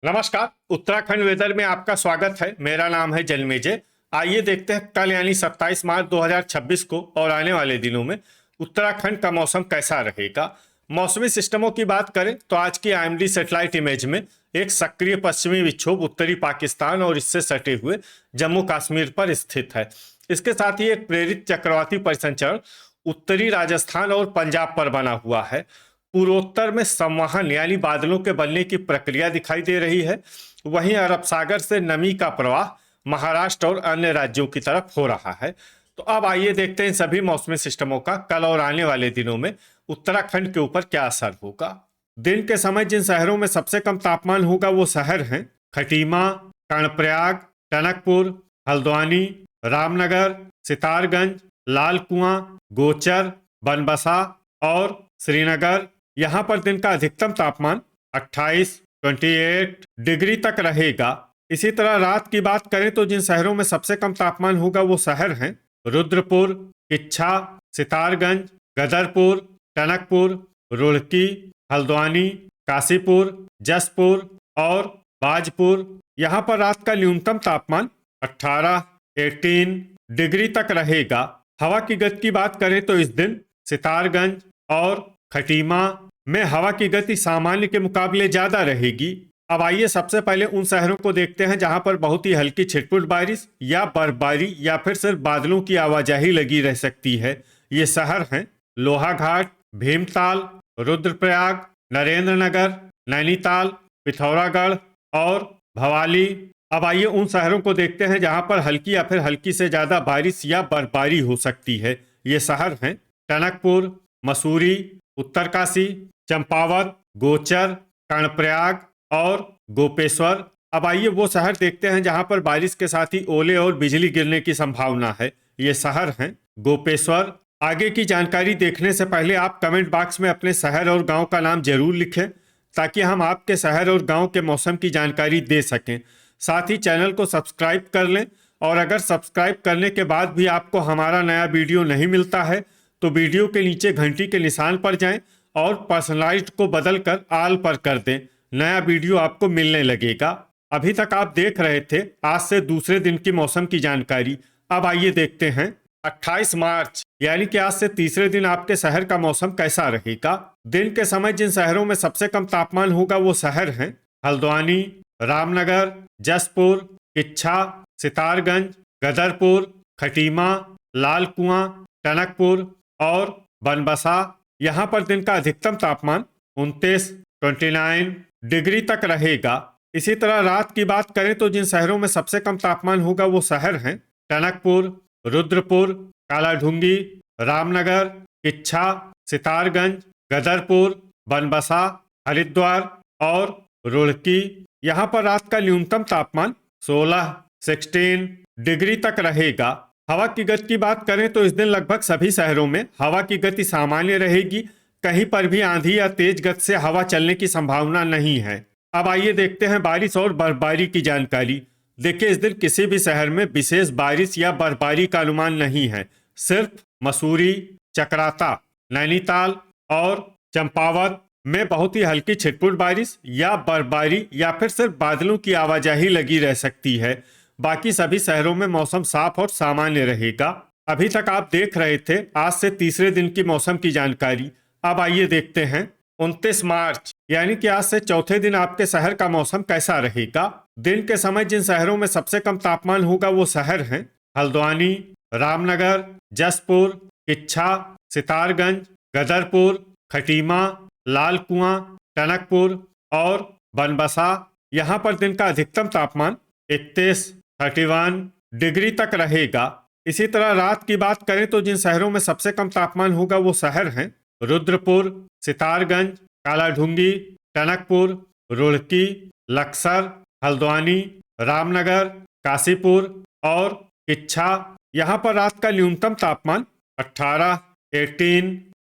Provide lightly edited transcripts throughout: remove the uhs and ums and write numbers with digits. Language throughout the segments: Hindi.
नमस्कार। उत्तराखंड वेदर में आपका स्वागत है। मेरा नाम है जन्मेजय। आइए देखते हैं कल यानी 27 मार्च 2026 को और आने वाले दिनों में उत्तराखंड का मौसम कैसा रहेगा। मौसमी सिस्टमों की बात करें तो आज की आईएमडी सैटेलाइट इमेज में एक सक्रिय पश्चिमी विक्षोभ उत्तरी पाकिस्तान और इससे सटे हुए जम्मू कश्मीर पर स्थित है। इसके साथ ही एक प्रेरित चक्रवाती परिसंचरण उत्तरी राजस्थान और पंजाब पर बना हुआ है। पूर्वोत्तर में संवहन यानी बादलों के बनने की प्रक्रिया दिखाई दे रही है। वहीं अरब सागर से नमी का प्रवाह महाराष्ट्र और अन्य राज्यों की तरफ हो रहा है। तो अब आइए देखते हैं इन सभी मौसमी सिस्टमों का कल और आने वाले दिनों में उत्तराखंड के ऊपर क्या असर होगा। दिन के समय जिन शहरों में सबसे कम तापमान होगा वो शहर हैं खटीमा, कर्णप्रयाग, टनकपुर, हल्द्वानी, रामनगर, सितारगंज, लाल कुआं, गोचर, बनबसा और श्रीनगर। यहाँ पर दिन का अधिकतम तापमान 28 डिग्री तक रहेगा। इसी तरह रात की बात करें तो जिन शहरों में सबसे कम तापमान होगा वो शहर हैं रुद्रपुर, किच्छा, सितारगंज, गदरपुर, टनकपुर, रुड़की, हल्द्वानी, काशीपुर, जसपुर और बाजपुर। यहाँ पर रात का न्यूनतम तापमान 18 डिग्री तक रहेगा। हवा की गति की बात करें तो इस दिन सितारगंज और खटीमा में हवा की गति सामान्य के मुकाबले ज्यादा रहेगी। अब आइए सबसे पहले उन शहरों को देखते हैं जहां पर बहुत ही हल्की छिटपुट बारिश या बर्फबारी या फिर सिर्फ बादलों की आवाजाही लगी रह सकती है। ये शहर हैं लोहाघाट, भीमताल, रुद्रप्रयाग, नरेंद्रनगर, नैनीताल, पिथौरागढ़ और भवाली। अब आइए उन शहरों को देखते हैं जहां पर हल्की या फिर हल्की से ज्यादा बारिश या बर्फबारी हो सकती है। ये शहर हैं टनकपुर, मसूरी, उत्तरकाशी, चंपावत, गोचर, कर्णप्रयाग और गोपेश्वर। अब आइए वो शहर देखते हैं जहां पर बारिश के साथ ही ओले और बिजली गिरने की संभावना है। ये शहर हैं गोपेश्वर। आगे की जानकारी देखने से पहले आप कमेंट बॉक्स में अपने शहर और गांव का नाम जरूर लिखें ताकि हम आपके शहर और गांव के मौसम की जानकारी दे सकें। साथ ही चैनल को सब्सक्राइब कर लें और अगर सब्सक्राइब करने के बाद भी आपको हमारा नया वीडियो नहीं मिलता है तो वीडियो के नीचे घंटी के निशान पर जाएं और पर्सनलाइज्ड को बदलकर ऑल पर कर दें। नया वीडियो आपको मिलने लगेगा। अभी तक आप देख रहे थे आज से दूसरे दिन की मौसम की जानकारी। अब आइए देखते हैं 28 मार्च यानी कि आज से तीसरे दिन आपके शहर का मौसम कैसा रहेगा। दिन के समय जिन शहरों में सबसे कम तापमान होगा वो शहर हैं हल्द्वानी, रामनगर, जसपुर, किच्छा, सितारगंज, गदरपुर, खटीमा, लाल कुआं, टनकपुर और बनबसा। यहाँ पर दिन का अधिकतम तापमान 29 डिग्री तक रहेगा। इसी तरह रात की बात करें तो जिन शहरों में सबसे कम तापमान होगा वो शहर हैं टनकपुर, रुद्रपुर, कालाढूंगी, रामनगर, किच्छा, सितारगंज, गदरपुर, बनबसा, हरिद्वार और रुड़की। यहाँ पर रात का न्यूनतम तापमान 16 डिग्री तक रहेगा। हवा की गति की बात करें तो इस दिन लगभग सभी शहरों में हवा की गति सामान्य रहेगी। कहीं पर भी आंधी या तेज गति से हवा चलने की संभावना नहीं है। अब आइए देखते हैं बारिश और बर्फबारी की जानकारी। देखिए इस दिन किसी भी शहर में विशेष बारिश या बर्फबारी का अनुमान नहीं है। सिर्फ मसूरी, चकराता, नैनीताल और चंपावत में बहुत ही हल्की छिटपुट बारिश या बर्फबारी या फिर सिर्फ बादलों की आवाजाही लगी रह सकती है। बाकी सभी शहरों में मौसम साफ और सामान्य रहेगा। अभी तक आप देख रहे थे आज से तीसरे दिन की मौसम की जानकारी। अब आइए देखते हैं 29 मार्च यानी कि आज से चौथे दिन आपके शहर का मौसम कैसा रहेगा। दिन के समय जिन शहरों में सबसे कम तापमान होगा वो शहर हैं हल्द्वानी, रामनगर, जसपुर, किच्छा, सितारगंज, गदरपुर, खटीमा, लाल कुआं, टनकपुर और बनबसा। यहाँ पर दिन का अधिकतम तापमान 31 डिग्री तक रहेगा। इसी तरह रात की बात करें तो जिन शहरों में सबसे कम तापमान होगा वो शहर हैं रुद्रपुर, सितारगंज, कालाढूंगी, टनकपुर, रुड़की, लक्सर, हल्द्वानी, रामनगर, काशीपुर और किच्छा। यहाँ पर रात का न्यूनतम तापमान 18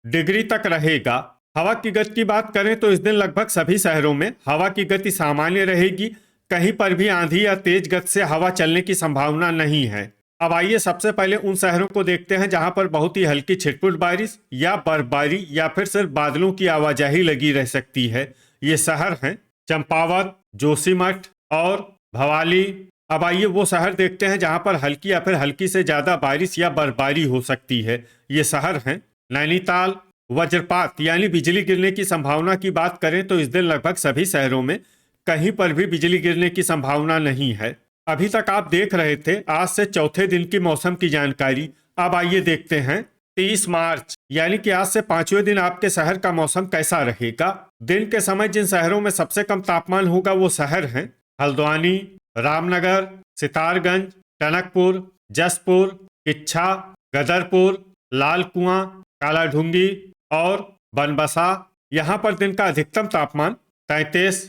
डिग्री तक रहेगा। हवा की गति की बात करें तो इस दिन लगभग सभी शहरों में हवा की गति सामान्य रहेगी। कहीं पर भी आंधी या तेज गति से हवा चलने की संभावना नहीं है। अब आइए सबसे पहले उन शहरों को देखते हैं जहां पर बहुत ही हल्की छिटपुट बारिश या बर्फबारी या फिर सिर्फ बादलों की आवाजाही लगी रह सकती है। ये शहर हैं चंपावत, जोशीमठ और भवाली। अब आइए वो शहर देखते हैं जहां पर हल्की या फिर हल्की से ज्यादा बारिश या बर्फबारी हो सकती है। ये शहर हैं नैनीताल। वज्रपात यानी बिजली गिरने की संभावना की बात करें तो इस दिन लगभग सभी शहरों में कहीं पर भी बिजली गिरने की संभावना नहीं है। अभी तक आप देख रहे थे आज से चौथे दिन की मौसम की जानकारी। अब आइए देखते हैं 30 मार्च यानी कि आज से पांचवें दिन आपके शहर का मौसम कैसा रहेगा। दिन के समय जिन शहरों में सबसे कम तापमान होगा वो शहर हैं हल्द्वानी, रामनगर, सितारगंज, टनकपुर, जसपुर, किच्छा, गदरपुर, लाल कुआं, कालाढूंगी और बनबसा। यहाँ पर दिन का अधिकतम तापमान 33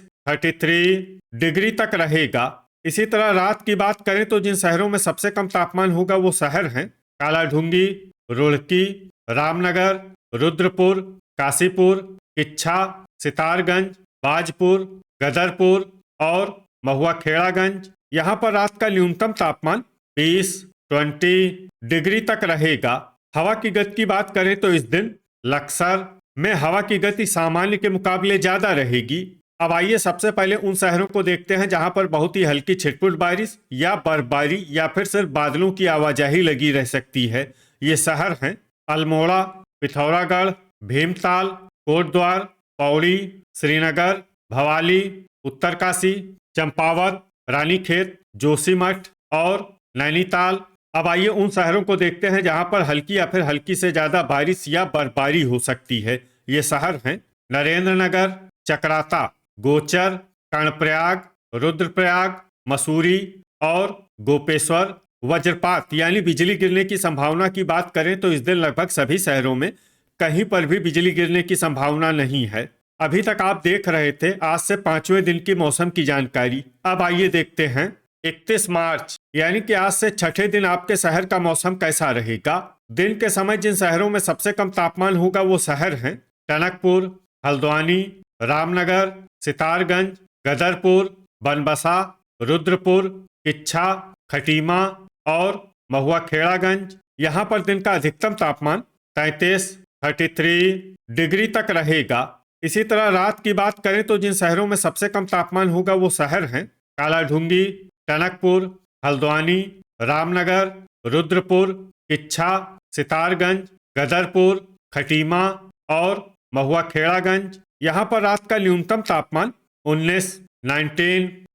डिग्री तक रहेगा। इसी तरह रात की बात करें तो जिन शहरों में सबसे कम तापमान होगा वो शहर हैं कालाढूंगी, रुड़की, रामनगर, रुद्रपुर, काशीपुर, किच्छा, सितारगंज, बाजपुर, गदरपुर और महुआखेड़ागंज। यहाँ पर रात का न्यूनतम तापमान 20 डिग्री तक रहेगा। हवा की गति की बात करें तो इस दिन लक्सर में हवा की गति सामान्य के मुकाबले ज्यादा रहेगी। अब आइए सबसे पहले उन शहरों को देखते हैं जहां पर बहुत ही हल्की छिटपुट बारिश या बर्फबारी या फिर सिर्फ बादलों की आवाजाही लगी रह सकती है। ये शहर हैं अल्मोड़ा, पिथौरागढ़, भीमताल, कोटद्वार, पौड़ी, श्रीनगर, भवाली, उत्तरकाशी, चंपावत, रानीखेत, जोशीमठ और नैनीताल। अब आइए उन शहरों को देखते हैं जहां पर हल्की या फिर हल्की से ज्यादा बारिश या बर्फबारी हो सकती है। ये शहर हैं नरेंद्रनगर, चकराता, गोचर, कर्णप्रयाग, रुद्रप्रयाग, मसूरी और गोपेश्वर। वज्रपात यानी बिजली गिरने की संभावना की बात करें तो इस दिन लगभग सभी शहरों में कहीं पर भी बिजली गिरने की संभावना नहीं है। अभी तक आप देख रहे थे आज से पांचवें दिन की मौसम की जानकारी। अब आइए देखते हैं 31 मार्च यानी कि आज से छठे दिन आपके शहर का मौसम कैसा रहेगा। दिन के समय जिन शहरों में सबसे कम तापमान होगा वो शहर हैं टनकपुर, हल्द्वानी, रामनगर, सितारगंज, गदरपुर, बनबसा, रुद्रपुर, किच्छा, खटीमा और महुआखेड़ागंज। यहाँ पर दिन का अधिकतम तापमान 33 डिग्री तक रहेगा। इसी तरह रात की बात करें तो जिन शहरों में सबसे कम तापमान होगा वो शहर हैं कालाढूंगी, टनकपुर, हल्द्वानी, रामनगर, रुद्रपुर, किच्छा, सितारगंज, गदरपुर, खटीमा और महुआखेड़ागंज। यहाँ पर रात का न्यूनतम तापमान 19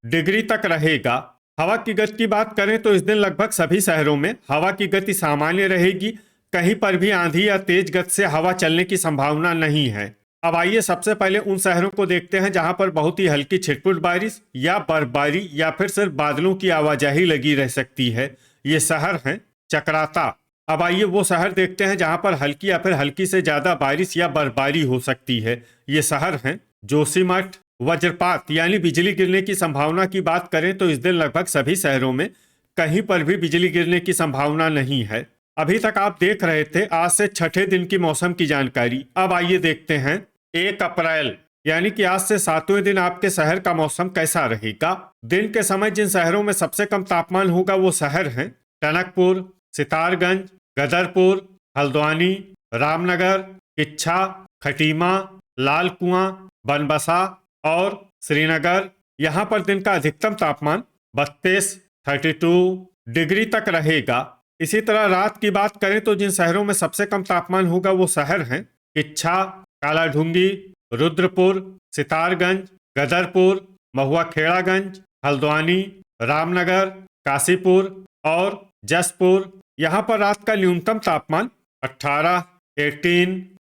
डिग्री तक रहेगा। हवा की गति की बात करें तो इस दिन लगभग सभी शहरों में हवा की गति सामान्य रहेगी। कहीं पर भी आंधी या तेज गति से हवा चलने की संभावना नहीं है। अब आइए सबसे पहले उन शहरों को देखते हैं जहां पर बहुत ही हल्की छिटपुट बारिश या बर्फबारी या फिर सिर्फ बादलों की आवाजाही लगी रह सकती है। ये शहर हैं चकराता। अब आइए वो शहर देखते हैं जहां पर हल्की या फिर हल्की से ज्यादा बारिश या बर्फबारी हो सकती है। ये शहर हैं जोशीमठ। वज्रपात यानी बिजली गिरने की संभावना की बात करें तो इस दिन लगभग सभी शहरों में कहीं पर भी बिजली गिरने की संभावना नहीं है। अभी तक आप देख रहे थे आज से छठे दिन की मौसम की जानकारी। अब आइए देखते हैं 1 अप्रैल यानी कि आज से सातवें दिन आपके शहर का मौसम कैसा रहेगा। दिन के समय जिन शहरों में सबसे कम तापमान होगा वो शहर हैं टनकपुर, सितारगंज, गदरपुर, हल्द्वानी, रामनगर, किच्छा, खटीमा, लाल कुआं, बनबसा और श्रीनगर। यहाँ पर दिन का अधिकतम तापमान 32 डिग्री तक रहेगा। इसी तरह रात की बात करें तो जिन शहरों में सबसे कम तापमान होगा वो शहर हैं किच्छा, कालाढूंगी, रुद्रपुर, सितारगंज, गदरपुर, महुआखेड़ागंज, हल्द्वानी, रामनगर, काशीपुर और जसपुर। यहाँ पर रात का न्यूनतम तापमान 18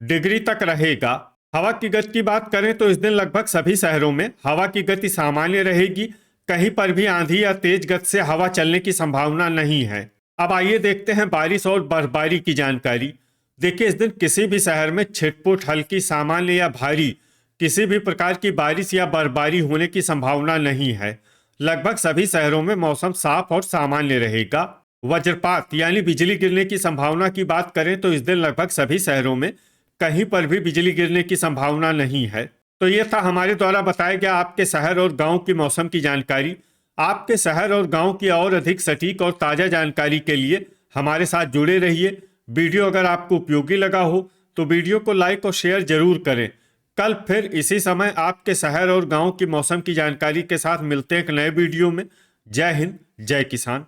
डिग्री तक रहेगा। हवा की गति की बात करें तो इस दिन लगभग सभी शहरों में हवा की गति सामान्य रहेगी। कहीं पर भी आंधी या तेज गति से हवा चलने की संभावना नहीं है। अब आइए देखते हैं बारिश और बर्फबारी की जानकारी। देखिए इस दिन किसी भी शहर में छिटपुट, हल्की, सामान्य या भारी किसी भी प्रकार की बारिश या बर्फबारी होने की संभावना नहीं है। लगभग सभी शहरों में मौसम साफ और सामान्य रहेगा। वज्रपात यानी बिजली गिरने की संभावना की बात करें तो इस दिन लगभग सभी शहरों में कहीं पर भी बिजली गिरने की संभावना नहीं है। तो ये था हमारे द्वारा बताया गया आपके शहर और गांव की मौसम की जानकारी। आपके शहर और गांव की और अधिक सटीक और ताज़ा जानकारी के लिए हमारे साथ जुड़े रहिए। वीडियो अगर आपको उपयोगी लगा हो तो वीडियो को लाइक और शेयर जरूर करें। कल फिर इसी समय आपके शहर और गांव की मौसम की जानकारी के साथ मिलते हैं एक नए वीडियो में। जय हिंद, जय किसान।